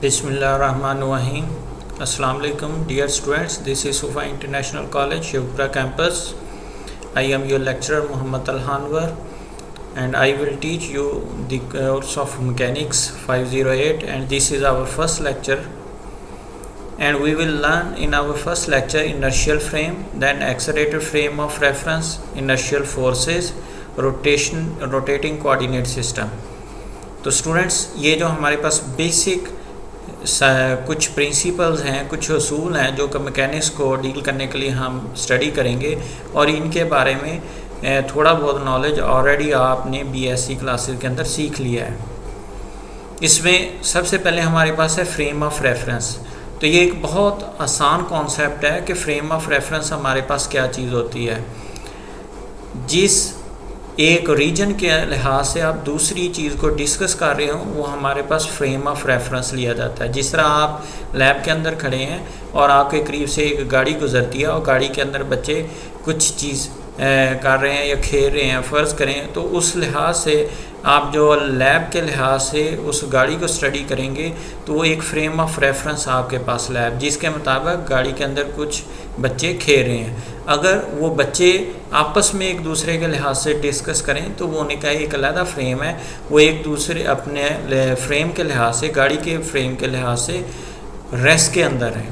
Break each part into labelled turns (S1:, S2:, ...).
S1: Bismillahirrahmanirrahim. Assalamu alaikum, dear students. This is Sufa International College, Sheikhupura campus. I am your lecturer Muhammad Al-Hanwar, and I will teach you the course of Mechanics 508, and this is our first lecture. And we will learn in our first lecture inertial frame, then accelerated frame of reference, inertial forces, rotating coordinate system. तो students, ये जो हमारे पास basic कुछ principles हैं, कुछ उसूल हैं जो कि मैकेनिक्स को डील करने के लिए हम स्टडी करेंगे, और इनके बारे में थोड़ा बहुत नॉलेज ऑलरेडी आपने बीएससी क्लासेस के अंदर सीख लिया है। इसमें सबसे पहले हमारे पास है फ्रेम ऑफ रेफरेंस। तो ये एक बहुत आसान कॉन्सेप्ट है कि फ्रेम ऑफ रेफरेंस हमारे पास क्या चीज़ होती है। जिस एक रीजन के लिहाज से आप दूसरी चीज़ को डिस्कस कर रहे हो, वो हमारे पास फ्रेम ऑफ रेफरेंस लिया जाता है। जिस तरह आप लैब के अंदर खड़े हैं और आपके करीब से एक गाड़ी गुजरती है और गाड़ी के अंदर बच्चे कुछ चीज़ कर रहे हैं या खेल रहे हैं फ़र्ज़ करें, तो उस लिहाज से आप जो लैब के लिहाज से उस गाड़ी को स्टडी करेंगे तो वो एक फ्रेम ऑफ रेफरेंस आपके पास लैब, जिसके मुताबिक गाड़ी के अंदर कुछ बच्चे खेल रहे हैं। अगर वो बच्चे आपस में एक दूसरे के लिहाज से डिस्कस करें तो वो उनका एक अलग फ्रेम है, वो एक दूसरे अपने फ्रेम के लिहाज से, गाड़ी के फ्रेम के लिहाज से रेस्ट के अंदर है।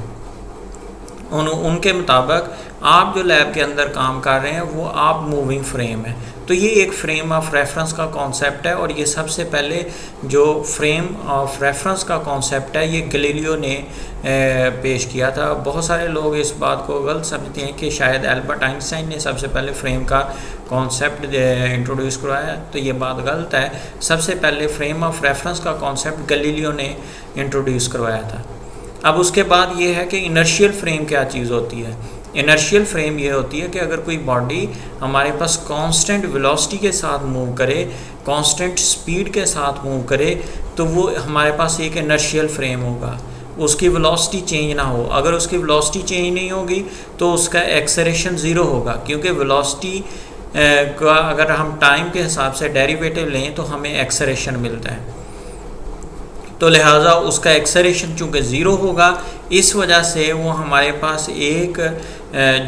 S1: उनके मुताबिक आप जो लैब के अंदर काम कर रहे हैं वो आप मूविंग फ्रेम है। तो ये एक फ्रेम ऑफ रेफरेंस का कॉन्सेप्ट है, और ये सबसे पहले जो फ्रेम ऑफ रेफरेंस का कॉन्सेप्ट है ये गैलीलियो ने पेश किया था। बहुत सारे लोग इस बात को गलत समझते हैं कि शायद एल्बर्ट आइंस्टाइन ने सबसे पहले फ्रेम का कॉन्सेप्ट इंट्रोड्यूस करवाया, तो ये बात गलत है। सबसे पहले फ्रेम ऑफ रेफरेंस का कॉन्सेप्ट गैलीलियो ने इंट्रोड्यूस करवाया था। अब उसके बाद ये है कि इनर्शियल फ्रेम क्या चीज़ होती है। इनर्शियल फ्रेम ये होती है कि अगर कोई बॉडी हमारे पास कांस्टेंट वेलोसिटी के साथ मूव करे, कांस्टेंट स्पीड के साथ मूव करे, तो वो हमारे पास एक इनर्शियल फ्रेम होगा। उसकी वेलोसिटी चेंज ना हो। अगर उसकी वेलोसिटी चेंज नहीं होगी तो उसका एक्सेलरेशन ज़ीरो होगा, क्योंकि वेलोसिटी का अगर हम टाइम के हिसाब से डेरिवेटिव लें तो हमें एक्सेलरेशन मिलता है। तो लिहाजा उसका एक्सेलरेशन चूँकि ज़ीरो होगा, इस वजह से वो हमारे पास एक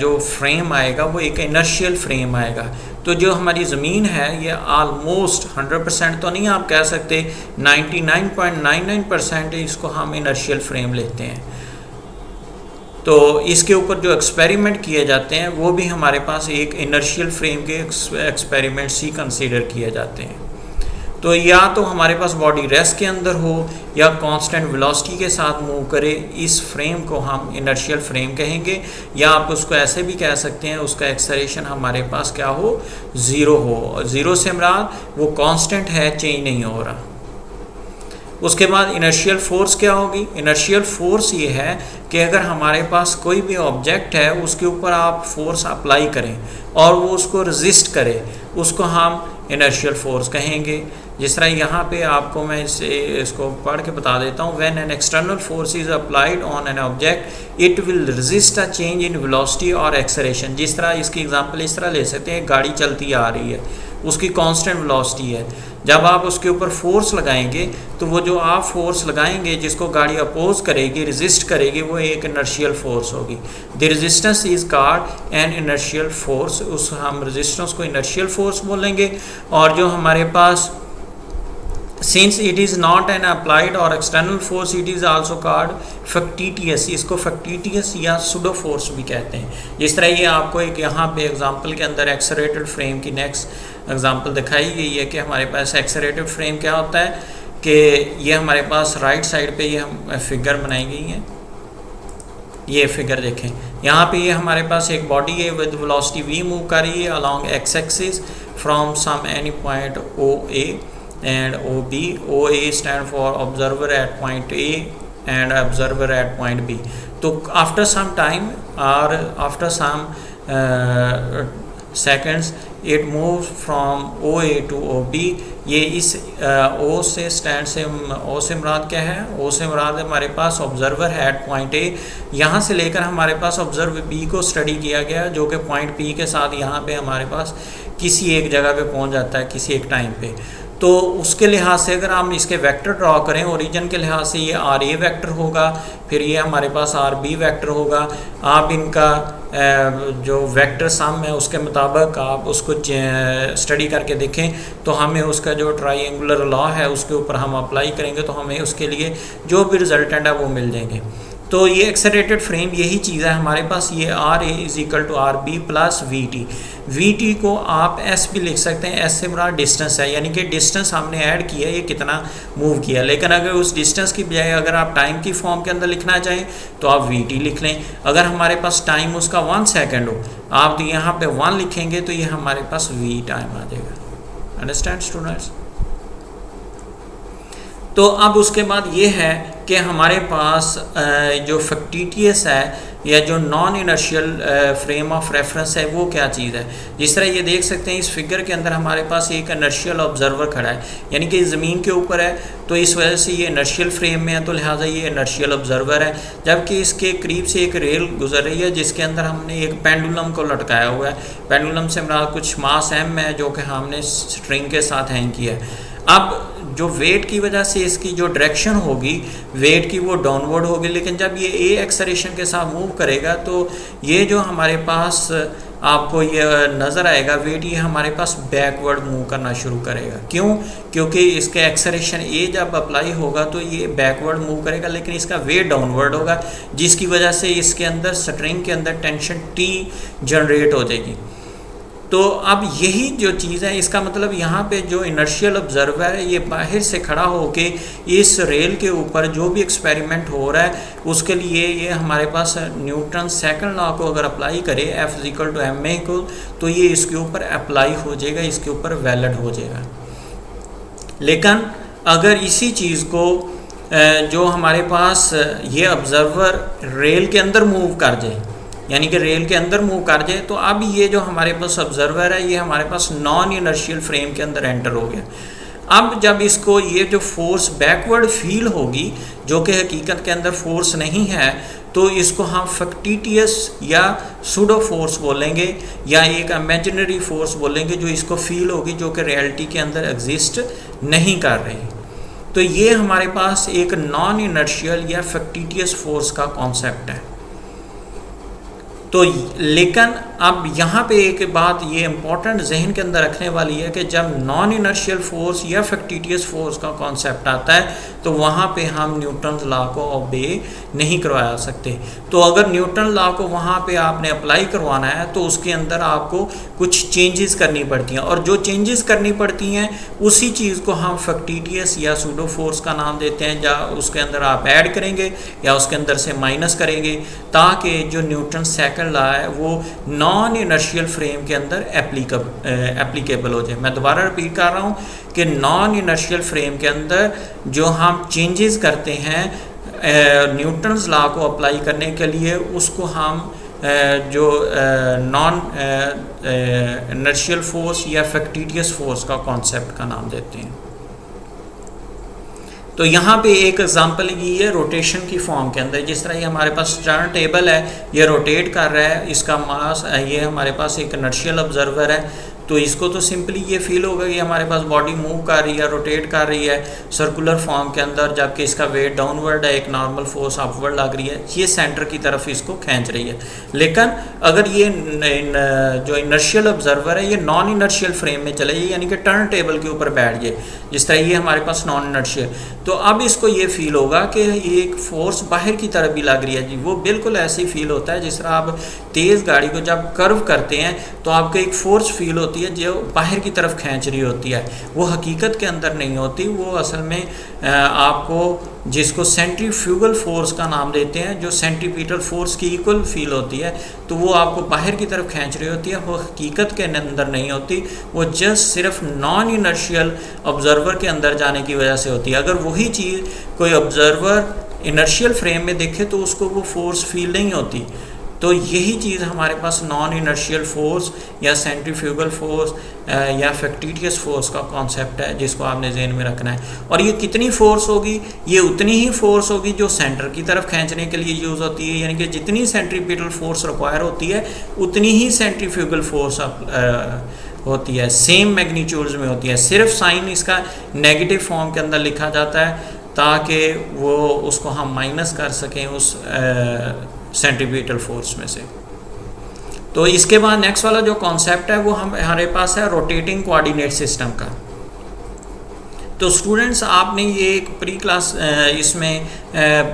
S1: जो फ्रेम आएगा वो एक इनर्शियल फ्रेम आएगा। तो जो हमारी ज़मीन है ये आलमोस्ट 100% तो नहीं आप कह सकते, 99.99% इसको हम इनर्शियल फ्रेम लेते हैं। तो इसके ऊपर जो एक्सपेरिमेंट किए जाते हैं वो भी हमारे पास एक इनर्शियल फ्रेम के एक्सपेरिमेंट्स ही कंसीडर किए जाते हैं। तो या तो हमारे पास बॉडी रेस्ट के अंदर हो या कांस्टेंट वेलोसिटी के साथ मूव करे, इस फ्रेम को हम इनर्शियल फ्रेम कहेंगे। या आप उसको ऐसे भी कह सकते हैं उसका एक्सेलरेशन हमारे पास क्या हो, ज़ीरो हो। ज़ीरो से मुराद वो कांस्टेंट है, चेंज नहीं हो रहा। उसके बाद इनर्शियल फोर्स क्या होगी। इनर्शियल फोर्स ये है कि अगर हमारे पास कोई भी ऑब्जेक्ट है उसके ऊपर आप फोर्स अप्लाई करें और वो उसको रेजिस्ट करे, उसको हम इनर्शियल फोर्स कहेंगे। जिस तरह यहाँ पे आपको मैं इसको पढ़ के बता देता हूँ। When an external force is applied on an object it will resist a change in velocity और एक्सेलरेशन। जिस तरह इसकी एग्जांपल इस तरह ले सकते हैं, गाड़ी चलती आ रही है, उसकी कांस्टेंट वेलोसिटी है। जब आप उसके ऊपर फोर्स लगाएंगे तो वो जो आप फोर्स लगाएंगे जिसको गाड़ी अपोज करेगी, रेजिस्ट करेगी, वो एक इनर्शियल फोर्स होगी। The resistance is called an inertial force. उस हम रेजिस्टेंस को इनर्शियल फोर्स बोलेंगे। और जो हमारे पास since it is not an applied और external force, it is also called factitious. इसको फैक्टिटियस या सुडो फोर्स भी कहते हैं। जिस तरह ये आपको एक यहाँ पे एग्जांपल के अंदर एक्सेलरेटेड फ्रेम की नेक्स्ट एग्जांपल दिखाई गई है कि हमारे पास एक्सेलरेटेड फ्रेम क्या होता है कि ये हमारे पास राइट साइड पे ये हम फिगर बनाई गई है। ये फिगर देखें, यहाँ पे ये हमारे पास एक बॉडी है विद वेलोसिटी v मूव कर रही है along x axis from some any point O A and OB. OA stand for observer at point A and observer at point B. तो after some time or after some seconds it moves from OA to OB. ये इस O से stand से O से मुराद क्या है? O से मुराद हमारे पास ऑब्जर्वर है एट पॉइंट A। यहाँ से लेकर हमारे पास ऑब्जर्वर B को स्टडी किया गया जो कि पॉइंट P के साथ यहाँ पे हमारे पास किसी एक जगह पे पहुँच जाता है किसी एक टाइम पे। तो उसके लिहाज से अगर हम इसके वेक्टर ड्रॉ करें, ओरिजिन के लिहाज से ये आर ए वेक्टर होगा, फिर ये हमारे पास आर बी वेक्टर होगा। आप इनका जो वेक्टर सम है उसके मुताबिक आप उसको स्टडी करके देखें तो हमें उसका जो ट्राइंगुलर लॉ है उसके ऊपर हम अप्लाई करेंगे तो हमें उसके लिए जो भी रिजल्टेंट है वो मिल जाएंगे। तो ये एक्सेलरेटेड फ्रेम यही चीज़ है हमारे पास, ये r A is equal to r B plus v t. V t को आप एस भी लिख सकते हैं, एस से बड़ा डिस्टेंस है, यानी कि डिस्टेंस हमने ऐड किया ये कितना मूव किया। लेकिन अगर उस डिस्टेंस की बजाय अगर आप टाइम की फॉर्म के अंदर लिखना चाहें तो आप वी टी लिख लें। अगर हमारे पास टाइम उसका 1 सेकेंड हो, आप यहाँ पे 1 लिखेंगे तो ये हमारे पास वी टाइम आ जाएगा। Understand students? तो अब उसके बाद ये है कि हमारे पास जो फैक्टिटियस है या जो non inertial frame of reference है वो क्या चीज़ है। जिस तरह ये देख सकते हैं इस फिगर के अंदर हमारे पास एक इनर्शियल ऑब्जर्वर खड़ा है, यानी कि ज़मीन के ऊपर है तो इस वजह से ये इनर्शियल फ्रेम में है, तो लिहाजा ये इनर्शियल ऑब्जर्वर है। जबकि इसके करीब से एक रेल गुजर रही है जिसके अंदर हमने एक पेंडुलम को लटकाया हुआ है। पेंडुलम से हमारा कुछ मास एम है जो कि हमने स्ट्रिंग के साथ हैंग किया है। अब जो वेट की वजह से इसकी जो डायरेक्शन होगी वेट की वो डाउनवर्ड होगी, लेकिन जब ये ए एक्सेलरेशन के साथ मूव करेगा तो ये जो हमारे पास आपको ये नज़र आएगा वेट, ये हमारे पास बैकवर्ड मूव करना शुरू करेगा। क्यों? क्योंकि इसके एक्सेलरेशन ए जब अप्लाई होगा तो ये बैकवर्ड मूव करेगा, लेकिन इसका वेट डाउनवर्ड होगा, जिसकी वजह से इसके अंदर स्ट्रिंग के अंदर टेंशन टी जनरेट हो जाएगी। तो अब यही जो चीज़ है, इसका मतलब यहाँ पे जो इनर्शियल ऑब्जर्वर है ये बाहर से खड़ा होके इस रेल के ऊपर जो भी एक्सपेरिमेंट हो रहा है उसके लिए ये हमारे पास न्यूटन सेकंड लॉ को अगर अप्लाई करे F is equal to m a को, तो ये इसके ऊपर अप्लाई हो जाएगा, इसके ऊपर वैलिड हो जाएगा। लेकिन अगर इसी चीज़ को जो हमारे पास ये ऑब्जर्वर रेल के अंदर मूव कर जाए, यानी कि रेल के अंदर मूव कर जाए, तो अब ये जो हमारे पास ऑब्जर्वर है ये हमारे पास नॉन इनर्शियल फ्रेम के अंदर एंटर हो गया। अब जब इसको ये जो फोर्स बैकवर्ड फील होगी जो कि हकीकत के अंदर फोर्स नहीं है, तो इसको हम फैक्टिटियस या सूडो फोर्स बोलेंगे या एक इमेजिनरी फोर्स बोलेंगे जो इसको फील होगी, जो कि रियलिटी के अंदर एग्जिस्ट नहीं कर रही। तो ये हमारे पास एक नॉन इनर्शियल या फैक्टिटियस फोर्स का कॉन्सेप्ट है। तो लेकिन अब यहाँ पे एक बात ये इम्पोर्टेंट जहन के अंदर रखने वाली है कि जब नॉन इनर्शियल फोर्स या फैक्टिटियस फोर्स का कॉन्सेप्ट आता है तो वहाँ पे हम न्यूटन लॉ को ओबे नहीं करवा सकते। तो अगर न्यूटन लॉ को वहाँ पे आपने अप्लाई करवाना है तो उसके अंदर आपको कुछ चेंजेस करनी पड़ती हैं, और जो चेंजेस करनी पड़ती हैं उसी चीज़ को हम फैक्टिटियस या सूडो फोर्स का नाम देते हैं, या उसके अंदर आप ऐड करेंगे या उसके अंदर से माइनस करेंगे, ताकि जो न्यूटन सेकंड लॉ है वो नॉन इनर्शियल फ्रेम के अंदर एप्लीकेबल हो जाए। मैं दोबारा रिपीट कर रहा हूँ कि नॉन इनर्शियल फ्रेम के अंदर जो हम चेंजेस करते हैं न्यूटन्स लॉ को अप्लाई करने के लिए, उसको हम जो नॉन इनर्शियल फोर्स या फैक्टिटियस फोर्स का कॉन्सेप्ट का नाम देते हैं। तो यहाँ पे एक एग्जांपल ये है रोटेशन की फॉर्म के अंदर, जिस तरह ये हमारे पास टर्न टेबल है, ये रोटेट कर रहा है, इसका मास ये हमारे पास एक इनर्शियल ऑब्जर्वर है, तो इसको तो सिंपली ये फील होगा कि हमारे पास बॉडी मूव कर रही है, रोटेट कर रही है सर्कुलर फॉर्म के अंदर, जबकि इसका वेट डाउनवर्ड है, एक नॉर्मल फोर्स अपवर्ड लग रही है, ये सेंटर की तरफ इसको खींच रही है। लेकिन अगर ये जो इनर्शियल ऑब्जर्वर है ये नॉन इनर्शियल फ्रेम में चले जाए, यानी कि टर्न टेबल के ऊपर बैठ जाए, जिस तरह ये हमारे पास नॉन इनर्शियल, तो अब इसको ये फील होगा कि एक फोर्स बाहर की तरफ भी लग रही है जी। वो बिल्कुल ऐसे ही फील होता है जिस तरह आप तेज़ गाड़ी को जब कर्व करते हैं तो आपको एक फोर्स फील होती है जो बाहर की तरफ खींच रही होती है, वो हकीकत के अंदर नहीं होती, वो असल में आपको जिसको सेंट्रीफ्यूगल फोर्स का नाम देते हैं, जो सेंट्रीपिटल फोर्स की इक्वल फील होती है, तो वो आपको बाहर की तरफ खींच रही होती है, वो हकीकत के अंदर नहीं होती, वो जस्ट सिर्फ नॉन इनर्शियल ऑब्जर्वर के अंदर जाने की वजह से होती है। अगर वही चीज़ कोई ऑब्जर्वर इनर्शियल फ्रेम में देखे तो उसको वो फोर्स फील नहीं होती। तो यही चीज़ हमारे पास नॉन इनर्शियल फोर्स या सेंट्रीफ्यूगल फोर्स या फैक्टिटियस फोर्स का कॉन्सेप्ट है, जिसको आपने जहन में रखना है। और ये कितनी फोर्स होगी? ये उतनी ही फोर्स होगी जो सेंटर की तरफ खींचने के लिए यूज़ होती है, यानी कि जितनी सेंट्रीपिटल फोर्स रिक्वायर होती है उतनी ही सेंट्रीफ्यूगल फोर्स होती है, सेम मैग्नीट्यूड्स में होती है, सिर्फ साइन इसका नेगेटिव फॉर्म के अंदर लिखा जाता है ताकि वो उसको हम माइनस कर सकें उस सेंट्रीपिटल फोर्स में से। तो इसके बाद नेक्स्ट वाला जो कॉन्सेप्ट है वो हमारे पास है रोटेटिंग कोऑर्डिनेट सिस्टम का। तो स्टूडेंट्स आपने ये एक प्री क्लास इसमें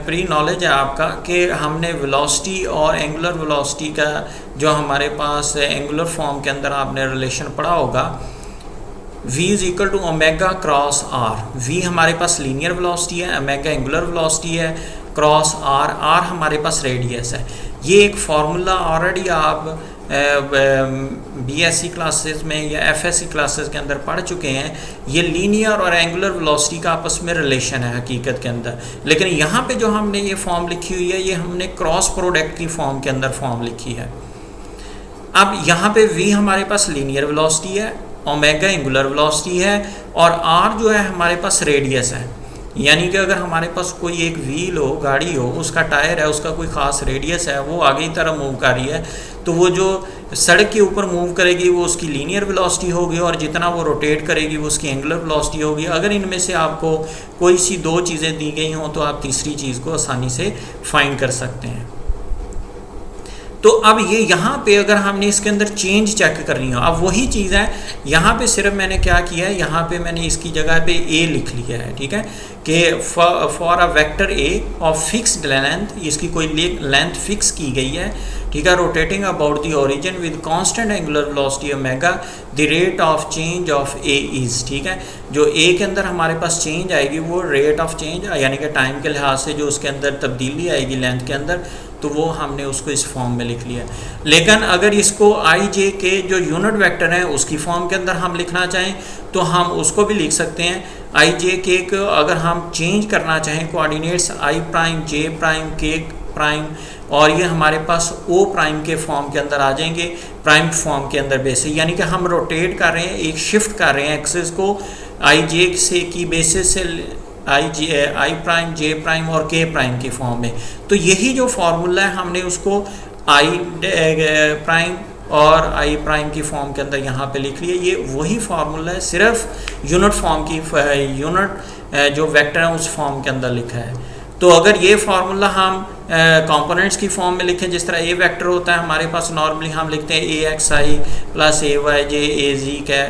S1: प्री नॉलेज है आपका कि हमने वेलोसिटी और एंगुलर वेलोसिटी का जो हमारे पास एंगुलर फॉर्म के अंदर आपने रिलेशन पढ़ा होगा, v is equal to omega cross r. v हमारे पास लीनियर वेलोसिटी है, ओमेगा एंगुलर वेलोसिटी है, क्रॉस आर, आर हमारे पास रेडियस है। ये एक फार्मूला ऑलरेडी आप बीएससी क्लासेस में या एफएससी क्लासेस के अंदर पढ़ चुके हैं। ये लीनियर और एंगुलर वेलोसिटी का आपस में रिलेशन है हकीकत के अंदर, लेकिन यहाँ पे जो हमने ये फॉर्म लिखी हुई है ये हमने क्रॉस प्रोडक्ट की फॉर्म के अंदर फॉर्म लिखी है। अब यहाँ पे v हमारे पास लीनियर वेलोसिटी है, ओमेगा एंगुलर वेलोसिटी है और r जो है हमारे पास रेडियस है। यानी कि अगर हमारे पास कोई एक व्हील हो, गाड़ी हो, उसका टायर है, उसका कोई ख़ास रेडियस है, वो आगे की तरफ मूव कर रही है, तो वो जो सड़क के ऊपर मूव करेगी वो उसकी लीनियर वेलोसिटी होगी और जितना वो रोटेट करेगी वो उसकी एंगुलर वेलोसिटी होगी। अगर इनमें से आपको कोई सी दो चीज़ें दी गई हों तो आप तीसरी चीज़ को आसानी से फाइंड कर सकते हैं। तो अब ये यहाँ पे अगर हमने इसके अंदर चेंज चेक करनी हो, अब वही चीज़ है, यहाँ पे सिर्फ मैंने क्या किया है, यहाँ पे मैंने इसकी जगह पे a लिख लिया है, ठीक है, कि for a vector a of fixed length, इसकी कोई लेंथ फिक्स की गई है, ठीक है, rotating about the origin with constant angular velocity omega, the rate of change of a is, ठीक है, जो a के अंदर हमारे पास चेंज आएगी वो रेट ऑफ चेंज यानी कि टाइम के लिहाज से जो उसके अंदर तब्दीली आएगी लेंथ के अंदर, तो वो हमने उसको इस फॉर्म में लिख लिया। लेकिन अगर इसको आई जे के जो यूनिट वेक्टर है उसकी फॉर्म के अंदर हम लिखना चाहें तो हम उसको भी लिख सकते हैं। आई जे के को अगर हम चेंज करना चाहें coordinates I prime, J prime, के प्राइम, और ये हमारे पास ओ प्राइम के फॉर्म के अंदर आ जाएंगे, प्राइम फॉर्म के अंदर बेसिस, यानी कि हम रोटेट कर रहे हैं, एक शिफ्ट कर रहे हैं एक्सिस को आई जे से की बेसिस से आई प्राइम, जे प्राइम और के प्राइम की फॉर्म में। तो यही जो फार्मूला है हमने उसको आई प्राइम और आई प्राइम की फॉर्म के अंदर यहाँ पे लिख लिया। ये वही फार्मूला है, सिर्फ यूनिट फॉर्म की यूनिट जो वेक्टर है उस फॉर्म के अंदर लिखा है। तो अगर ये फार्मूला हम कंपोनेंट्स की फॉर्म में लिखें, जिस तरह ए वेक्टर होता है हमारे पास नॉर्मली हम लिखते हैं ए एक्स आई प्लस ए वाई जे ए जी का,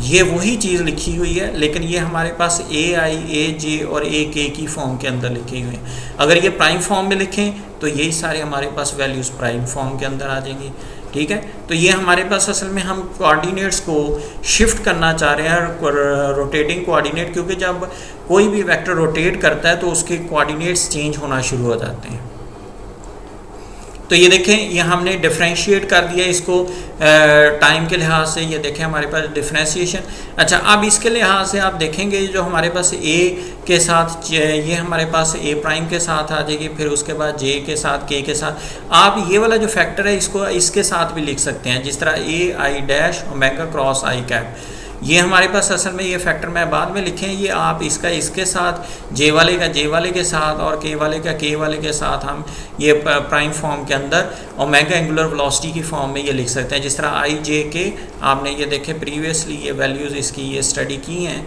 S1: ये वही चीज़ लिखी हुई है, लेकिन ये हमारे पास ए आई, ए जे और ए के की फॉर्म के अंदर लिखी हुई है। अगर ये प्राइम फॉर्म में लिखें तो यही सारे हमारे पास वैल्यूज़ प्राइम फॉर्म के अंदर आ जाएंगी, ठीक है। तो ये हमारे पास असल में हम कोऑर्डिनेट्स को शिफ्ट करना चाह रहे हैं, रोटेटिंग कोऑर्डिनेट, क्योंकि जब कोई भी वेक्टर रोटेट करता है तो उसके कोऑर्डिनेट्स चेंज होना शुरू हो जाते हैं। तो ये देखें, ये हमने डिफ्रेंशिएट कर दिया इसको टाइम के लिहाज से, ये देखें हमारे पास डिफ्रेंशिएशन। अच्छा, अब इसके लिहाज से आप देखेंगे जो हमारे पास ए के साथ ये हमारे पास ए प्राइम के साथ आ जाएगी, फिर उसके बाद जे के साथ, के साथ। आप ये वाला जो फैक्टर है इसको इसके साथ भी लिख सकते हैं, जिस तरह A I dash omega cross I cap. ये हमारे पास असल में ये फैक्टर मैं बाद में लिखें, ये आप इसका इसके साथ, जे वाले का जे वाले के साथ और के वाले का के वाले के साथ हम ये प्राइम फॉर्म के अंदर ओमेगा एंगुलर वेलोसिटी की फॉर्म में ये लिख सकते हैं। जिस तरह आई जे के आपने ये देखे प्रीवियसली ये वैल्यूज़ इसकी ये स्टडी की हैं,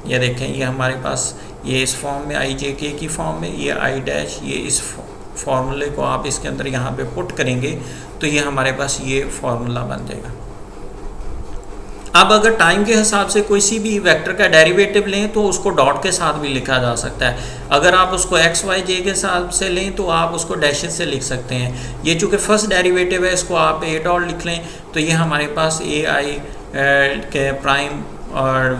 S1: ये देखें ये हमारे पास ये इस फॉर्म में आई जे के की फॉर्म में, ये आई डैश, ये इस फार्मूले को आप इसके अंदर यहाँ पे पुट करेंगे तो ये हमारे पास ये फार्मूला बन जाएगा। अब अगर टाइम के हिसाब से कोई सी भी वेक्टर का डेरिवेटिव लें तो उसको डॉट के साथ भी लिखा जा सकता है। अगर आप उसको एक्स वाई जे के हिसाब से लें तो आप उसको डैशेस से लिख सकते हैं। ये चूँकि फर्स्ट डेरिवेटिव है, इसको आप ए डॉट लिख लें तो ये हमारे पास ए आई के प्राइम और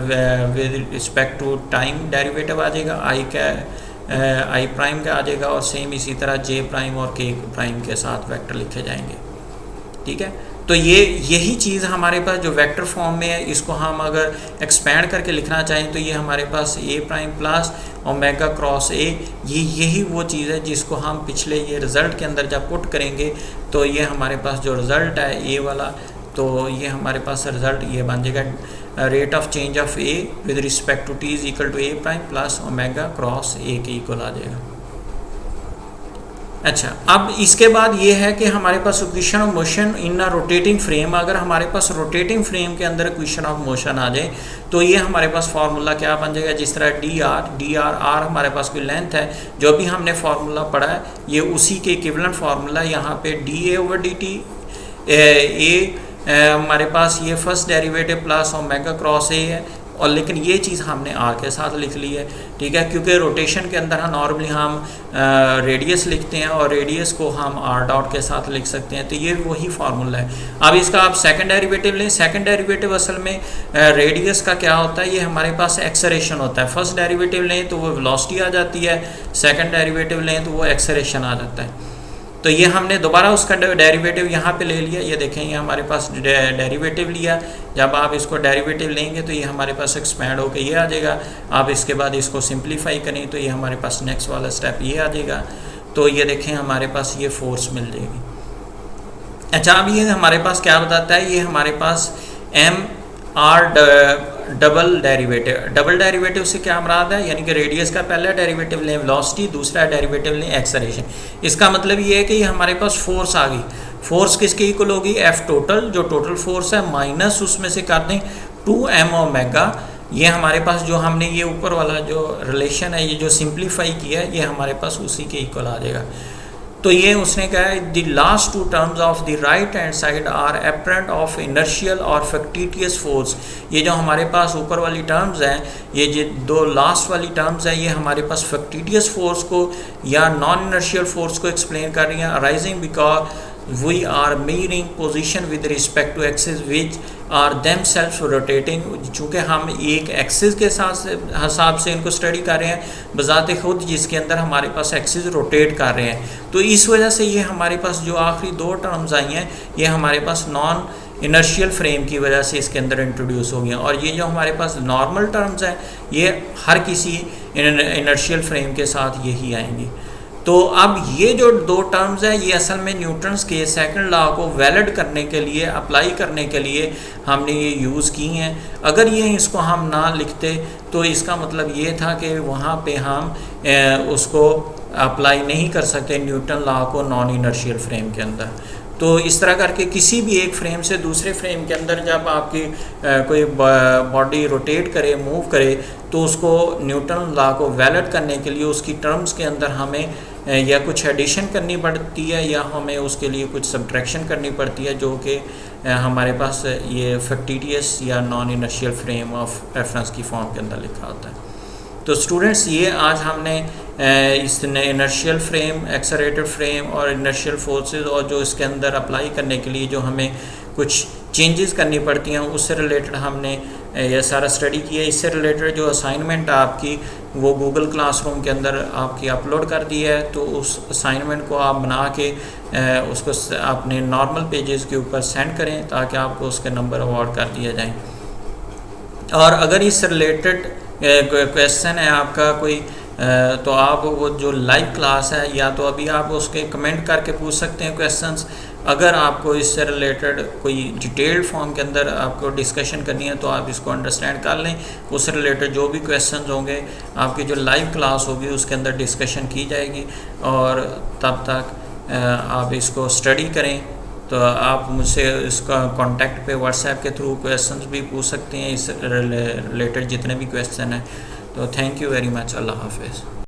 S1: with respect to time derivative आ जाएगा, आई प्राइम का आ जाएगा, और सेम इसी तरह जे प्राइम और के प्राइम के साथ वेक्टर लिखे जाएंगे, ठीक है। तो ये यही चीज़ हमारे पास जो वेक्टर फॉर्म में है, इसको हम अगर एक्सपेंड करके लिखना चाहें तो ये हमारे पास A prime plus omega cross A, ये यही वो चीज़ है जिसको हम पिछले ये रिज़ल्ट के अंदर जब पुट करेंगे तो ये हमारे पास जो रिज़ल्ट है ए वाला, तो ये हमारे पास रिज़ल्ट ये बन जाएगा rate of change of a with respect to t is equal to a prime plus omega cross a के इक्वल आ जाएगा। अच्छा, अब इसके बाद ये है कि हमारे पास equation of motion in a rotating frame, अगर हमारे पास रोटेटिंग फ्रेम के अंदर इक्वेशन ऑफ मोशन आ जाए तो ये हमारे पास फार्मूला क्या बन जाएगा, जिस तरह डी आर हमारे पास कोई लेंथ है, जो भी हमने फार्मूला पढ़ा है ये उसी के इक्विवेलेंट फार्मूला यहाँ पे D A over D T हमारे पास ये first derivative plus omega cross ए है, और लेकिन ये चीज़ हमने आर के साथ लिख ली है, ठीक है, क्योंकि रोटेशन के अंदर हम नॉर्मली हम रेडियस लिखते हैं और रेडियस को हम आर डॉट के साथ लिख सकते हैं, तो ये वही फार्मूला है। अब इसका आप सेकंड डेरिवेटिव लें, सेकंड डेरिवेटिव असल में रेडियस का क्या होता है, ये हमारे पास एक्सेलरेशन होता है। फर्स्ट डेरिवेटिव लें तो वो वेलोसिटी आ जाती है, सेकंड डेरिवेटिव लें तो वो एक्सेलरेशन आ जाता है। तो ये हमने दोबारा उसका डेरिवेटिव यहाँ पे ले लिया, ये देखें ये हमारे पास डेरिवेटिव लिया, जब आप इसको डेरिवेटिव लेंगे तो ये हमारे पास एक्सपैंड होकर ये आ जाएगा। आप इसके बाद इसको सिंप्लीफाई करें तो ये हमारे पास नेक्स्ट वाला स्टेप ये आ जाएगा, तो ये देखें हमारे पास ये फोर्स मिल जाएगी। अच्छा, अब ये हमारे पास क्या बताता है, ये हमारे पास एम आर डबल डेरिवेटिव से क्या मुराद है, यानी कि रेडियस का पहला डेरिवेटिव लें वेलोसिटी, दूसरा डेरिवेटिव लें एक्सेलरेशन। इसका मतलब ये है कि ये हमारे पास फोर्स आ गई, फोर्स किसके इक्वल होगी, एफ टोटल, जो टोटल फोर्स है, माइनस उसमें से कर दें 2m ओमेगा, ये हमारे पास जो हमने ये ऊपर वाला जो रिलेशन है, ये जो सिंप्लीफाई किया है, ये हमारे पास उसी के इक्वल आ जाएगा। तो ये उसने कहा है the last two terms of the right hand side are apparent of inertial और फैक्टिटियस फोर्स। ये जो हमारे पास ऊपर वाली टर्म्स हैं, ये जो दो लास्ट वाली टर्म्स हैं, ये हमारे पास फैक्टिटियस फोर्स को या नॉन इनर्शियल फोर्स को एक्सप्लेन कर रही हैं, arising because we are measuring position with respect to axis which are themselves rotating. चूँकि हम एक एक्सिस के साथ हिसाब से इनको स्टडी कर रहे हैं बजाते खुद, जिसके अंदर हमारे पास एक्सिस रोटेट कर रहे हैं, तो इस वजह से ये हमारे पास जो आखिरी दो टर्म्स आई हैं ये हमारे पास नॉन इनर्शियल फ्रेम की वजह से इसके अंदर इंट्रोड्यूस हो गई, और ये जो हमारे पास नॉर्मल टर्म्स हैं ये हर किसी इनर्शियल फ्रेम के साथ यही आएंगी। तो अब ये जो दो टर्म्स हैं ये असल में न्यूटन्स के सेकंड लॉ को वैलिड करने के लिए, अप्लाई करने के लिए हमने ये यूज़ की हैं। अगर ये इसको हम ना लिखते तो इसका मतलब ये था कि वहाँ पे हम उसको अप्लाई नहीं कर सकते न्यूटन लॉ को नॉन इनर्शियल फ्रेम के अंदर। तो इस तरह करके किसी भी एक फ्रेम से दूसरे फ्रेम के अंदर जब आपकी कोई बॉडी रोटेट करे, मूव करे, तो उसको न्यूटन लॉ को वैलिड करने के लिए उसकी टर्म्स के अंदर हमें या कुछ एडिशन करनी पड़ती है या हमें उसके लिए कुछ सब्ट्रैक्शन करनी पड़ती है, जो कि हमारे पास ये फैक्टिटियस या non inertial frame of reference की फॉर्म के अंदर लिखा होता है। तो स्टूडेंट्स, ये आज हमने इस इनर्शियल फ्रेम, एक्सेलरेटेड फ्रेम और इनर्शियल फोर्सेस और जो इसके अंदर अप्लाई करने के लिए जो हमें कुछ चेंजेस करनी पड़ती हैं उससे रिलेटेड हमने यह सारा स्टडी किया। इससे रिलेटेड जो असाइनमेंट आपकी वो गूगल क्लासरूम के अंदर आपकी अपलोड कर दी है, तो उस असाइनमेंट को आप बना के उसको अपने नॉर्मल पेजेस के ऊपर सेंड करें ताकि आपको उसके नंबर अवार्ड कर दिया जाए। और अगर इससे रिलेटेड क्वेश्चन है आपका कोई, तो आप वो जो लाइव क्लास है या तो अभी आप उसके कमेंट करके पूछ सकते हैं क्वेश्चंस। अगर आपको इससे रिलेटेड कोई डिटेल्ड फॉर्म के अंदर आपको डिस्कशन करनी है तो आप इसको अंडरस्टैंड कर लें, उससे रिलेटेड जो भी क्वेश्चंस होंगे आपकी जो लाइव क्लास होगी उसके अंदर डिस्कशन की जाएगी, और तब तक आप इसको स्टडी करें। तो आप मुझसे इसका कांटेक्ट पे व्हाट्सएप के थ्रू क्वेश्चंस भी पूछ सकते हैं इस रिलेटेड जितने भी क्वेश्चन हैं। तो थैंक यू वेरी मच, अल्लाह हाफिज़।